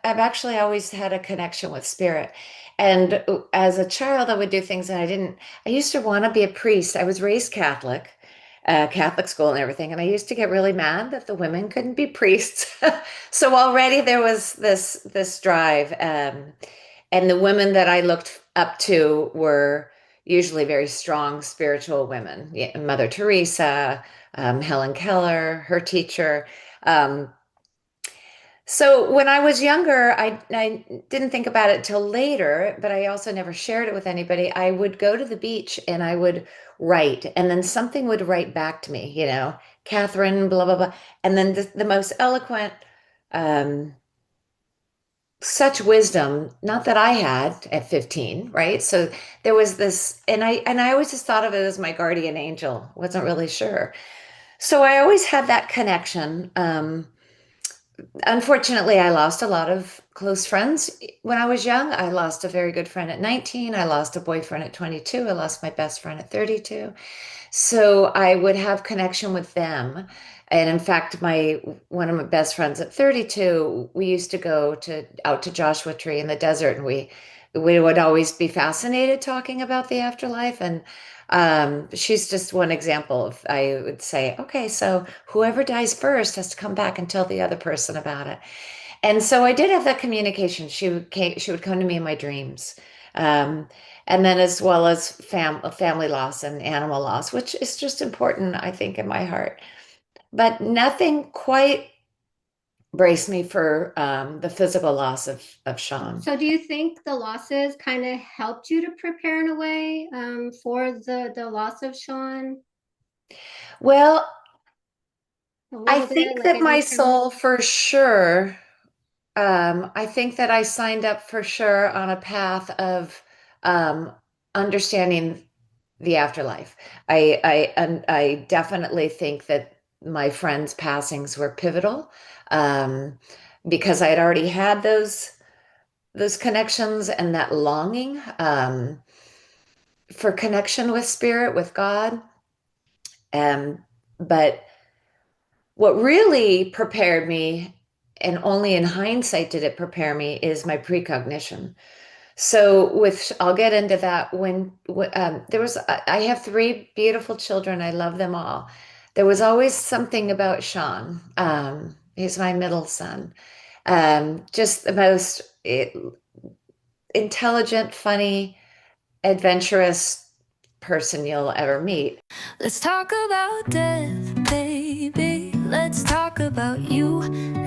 I've actually always had a connection with spirit. And as a child, I would do things that I used to want to be a priest. I was raised Catholic, Catholic school and everything. And I used to get really mad that the women couldn't be priests. So already there was this drive. And the women that I looked up to were usually very strong spiritual women. Yeah, Mother Teresa, Helen Keller, her teacher. Um, so when I was younger, I didn't think about it till later, but I also never shared it with anybody. I would go to the beach and I would write, and then something would write back to me, Catherine, blah, blah, blah. And then the most eloquent, um, such wisdom, not that I had at 15, right? So there was this, and I always just thought of it as my guardian angel, wasn't really sure. So I always had that connection. Unfortunately, I lost a lot of close friends when I was young. I lost a very good friend at 19. I lost a boyfriend at 22. I lost my best friend at 32. So I would have connection with them. And in fact, my one of my best friends at 32, we used to go to out to Joshua Tree in the desert, and we would always be fascinated talking about the afterlife. And she's just one example of, I would say, okay, so whoever dies first has to come back and tell the other person about it. And so I did have that communication. She would come to me in my dreams. Um, and then as well as family loss and animal loss, which is just important, I think, in my heart. But nothing quite braced me for the physical loss of Sean. So do you think the losses kind of helped you to prepare in a way for the loss of Sean Well, a I little bit, think like that an my increment? soul for sure, I think that I signed up for sure on a path of um, understanding the afterlife. And I definitely think that my friends' passings were pivotal, um, because I had already had those connections and that longing, for connection with spirit, with God. Um, but what really prepared me, and only in hindsight did it prepare me, is my precognition. So I'll get into that there was, I have three beautiful children. I love them all. There was always something about Sean. He's my middle son. Just the most intelligent, funny, adventurous person you'll ever meet. Let's talk about death, baby. Let's talk about you.